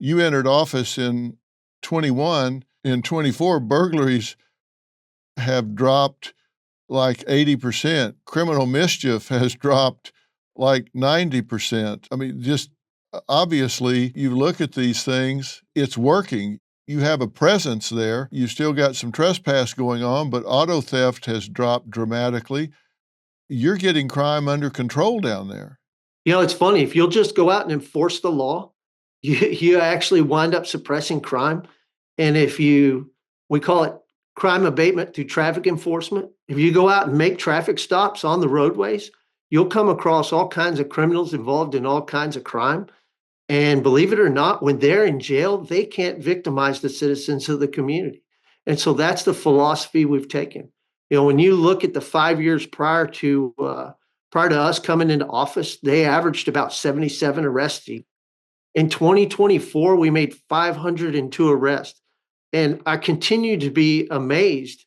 you entered office in 21. In 24, burglaries have dropped like 80%. Criminal mischief has dropped like 90%. I mean, just obviously, you look at these things, it's working. You have a presence there. You still got some trespass going on, but auto theft has dropped dramatically. You're getting crime under control down there. You know, it's funny. If you'll just go out and enforce the law, you actually wind up suppressing crime. And we call it crime abatement through traffic enforcement. If you go out and make traffic stops on the roadways, you'll come across all kinds of criminals involved in all kinds of crime. And believe it or not, when they're in jail, they can't victimize the citizens of the community. And so that's the philosophy we've taken. You know, when you look at the 5 years prior to us coming into office, they averaged about 77 arrests. In 2024, we made 502 arrests. And I continue to be amazed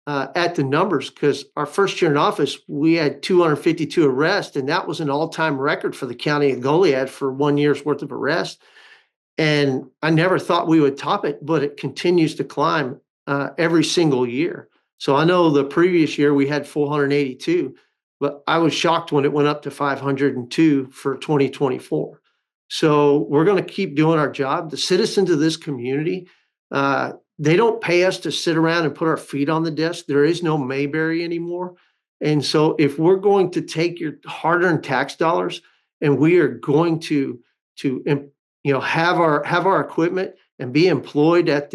at the numbers because our first year in office, we had 252 arrests, and that was an all-time record for the county of Goliad for 1 year's worth of arrests. And I never thought we would top it, but it continues to climb every single year. So I know the previous year we had 482, but I was shocked when it went up to 502 for 2024. So we're going to keep doing our job. The citizens of this community, they don't pay us to sit around and put our feet on the desk. There is no Mayberry anymore. And so if we're going to take your hard-earned tax dollars and we are going to have our equipment and be employed at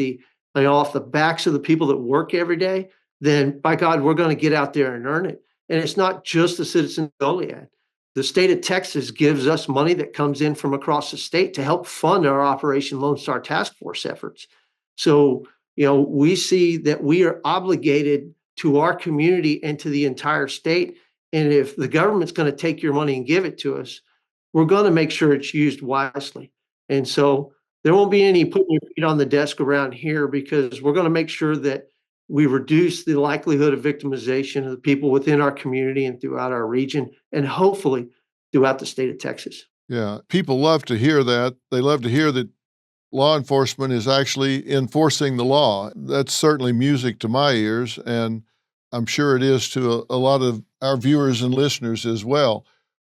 off the backs of the people that work every day, then by God, we're going to get out there and earn it. And it's not just the citizens of Goliad. The state of Texas gives us money that comes in from across the state to help fund our Operation Lone Star Task Force efforts. So, we see that we are obligated to our community and to the entire state. And if the government's going to take your money and give it to us, we're going to make sure it's used wisely. And so there won't be any putting your feet on the desk around here because we're going to make sure that we reduce the likelihood of victimization of the people within our community and throughout our region, and hopefully throughout the state of Texas. Yeah, people love to hear that. They love to hear that law enforcement is actually enforcing the law. That's certainly music to my ears, and I'm sure it is to a lot of our viewers and listeners as well.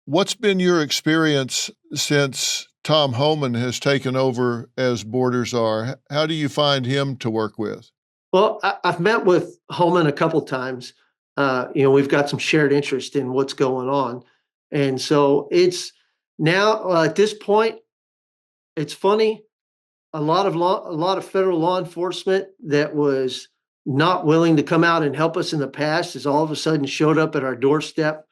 What's been your experience since Tom Homan has taken over as Border Czar? How do you find him to work with? Well, I've met with Holman a couple times. We've got some shared interest in what's going on. And so it's now at this point, it's funny. A lot of federal law enforcement that was not willing to come out and help us in the past has all of a sudden showed up at our doorstep,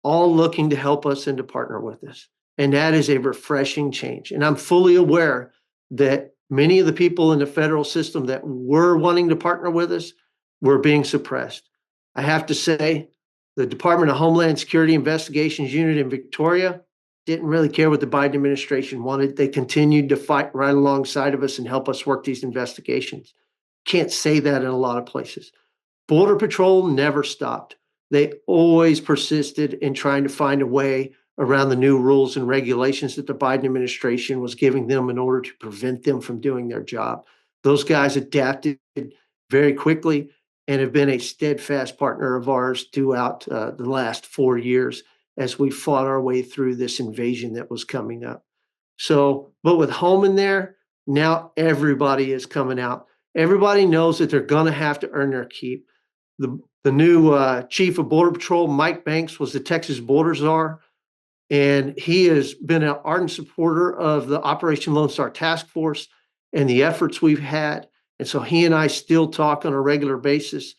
all looking to help us and to partner with us. And that is a refreshing change. And I'm fully aware that many of the people in the federal system that were wanting to partner with us were being suppressed. I have to say, the Department of Homeland Security Investigations Unit in Victoria didn't really care what the Biden administration wanted. They continued to fight right alongside of us and help us work these investigations. Can't say that in a lot of places. Border Patrol never stopped. They always persisted in trying to find a way around the new rules and regulations that the Biden administration was giving them in order to prevent them from doing their job. Those guys adapted very quickly and have been a steadfast partner of ours throughout the last 4 years as we fought our way through this invasion that was coming up. So, but with Holman there, now everybody is coming out. Everybody knows that they're going to have to earn their keep. The new chief of Border Patrol, Mike Banks, was the Texas Border Czar. And he has been an ardent supporter of the Operation Lone Star Task Force and the efforts we've had. And so he and I still talk on a regular basis.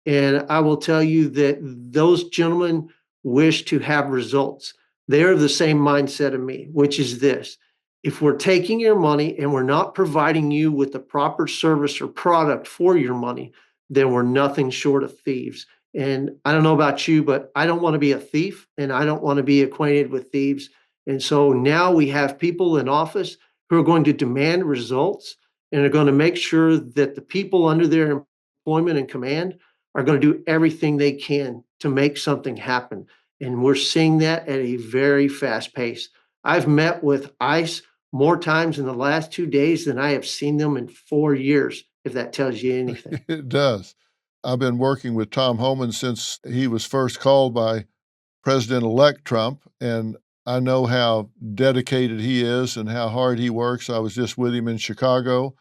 And I will tell you that those gentlemen wish to have results. They are the same mindset of me, which is this. If we're taking your money and we're not providing you with the proper service or product for your money, then we're nothing short of thieves. And I don't know about you, but I don't want to be a thief and I don't want to be acquainted with thieves. And so now we have people in office who are going to demand results and are going to make sure that the people under their employment and command are going to do everything they can to make something happen. And we're seeing that at a very fast pace. I've met with ICE more times in the last 2 days than I have seen them in 4 years, if that tells you anything. It does. I've been working with Tom Homan since he was first called by President-elect Trump, and I know how dedicated he is and how hard he works. I was just with him in Chicago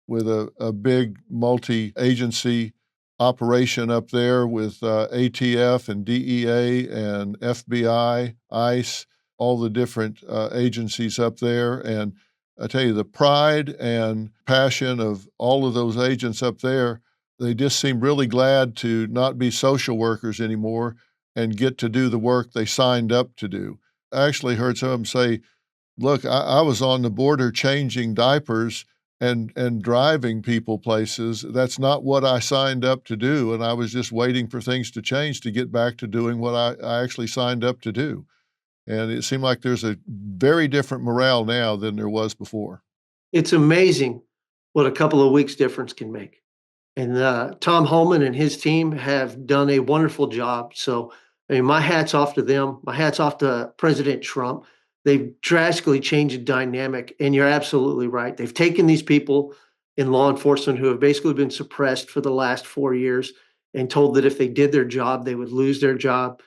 with a big multi-agency operation up there with ATF and DEA and FBI, ICE, all the different agencies up there. And I tell you, the pride and passion of all of those agents up there, they just seem really glad to not be social workers anymore and get to do the work they signed up to do. I actually heard some of them say, look, I was on the border changing diapers and driving people places. That's not what I signed up to do, and I was just waiting for things to change to get back to doing what I actually signed up to do. And it seemed like there's a very different morale now than there was before. It's amazing what a couple of weeks difference can make. And Tom Holman and his team have done a wonderful job. So, I mean, my hat's off to them. My hat's off to President Trump. They've drastically changed the dynamic. And you're absolutely right. They've taken these people in law enforcement who have basically been suppressed for the last 4 years and told that if they did their job, they would lose their job.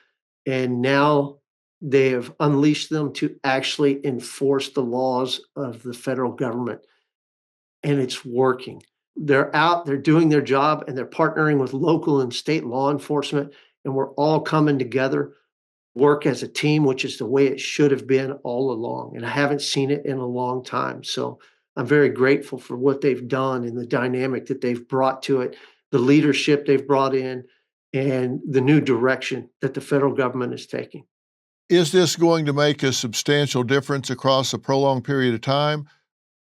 And now they have unleashed them to actually enforce the laws of the federal government. And it's working. They're out, they're doing their job, and they're partnering with local and state law enforcement, and we're all coming together, work as a team, which is the way it should have been all along. And I haven't seen it in a long time. So I'm very grateful for what they've done and the dynamic that they've brought to it, the leadership they've brought in, and the new direction that the federal government is taking. Is this going to make a substantial difference across a prolonged period of time?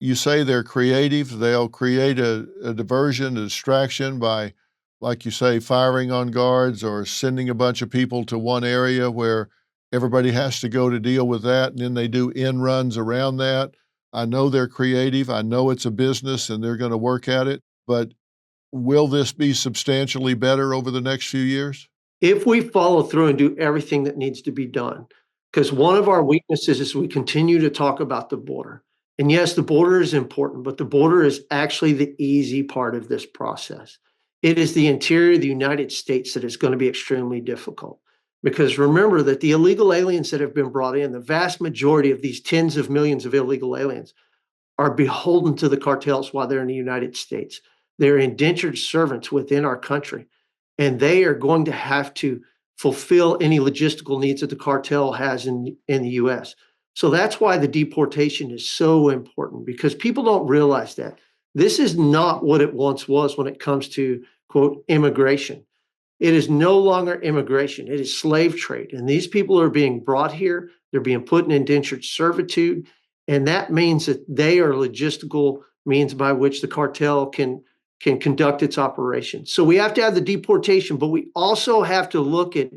You say they're creative. They'll create a diversion, a distraction by, like you say, firing on guards or sending a bunch of people to one area where everybody has to go to deal with that, and then they do end runs around that. I know they're creative. I know it's a business and they're going to work at it, but will this be substantially better over the next few years? If we follow through and do everything that needs to be done, because one of our weaknesses is we continue to talk about the border. And yes, the border is important, but the border is actually the easy part of this process. It is the interior of the United States that is going to be extremely difficult. Because remember that the illegal aliens that have been brought in, the vast majority of these tens of millions of illegal aliens, are beholden to the cartels while they're in the United States. They're indentured servants within our country, and they are going to have to fulfill any logistical needs that the cartel has in the US. So that's why the deportation is so important, because people don't realize that this is not what it once was when it comes to, quote, immigration. It is no longer immigration. It is slave trade. And these people are being brought here. They're being put in indentured servitude. And that means that they are logistical means by which the cartel can conduct its operations. So we have to have the deportation, but we also have to look at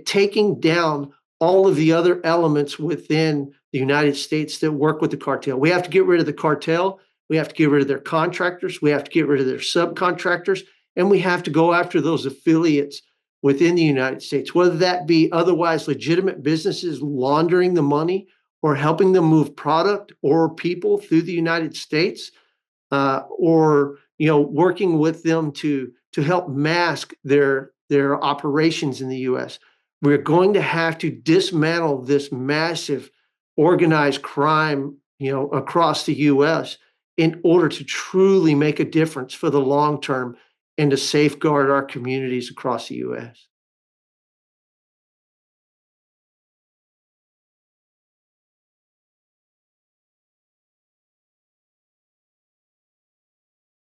taking down all of the other elements within the United States that work with the cartel. We have to get rid of the cartel. We have to get rid of their contractors. We have to get rid of their subcontractors. And we have to go after those affiliates within the United States, whether that be otherwise legitimate businesses laundering the money or helping them move product or people through the United States, or working with them to help mask their operations in the U.S. We're going to have to dismantle this massive organized crime, across the U.S. in order to truly make a difference for the long term and to safeguard our communities across the U.S.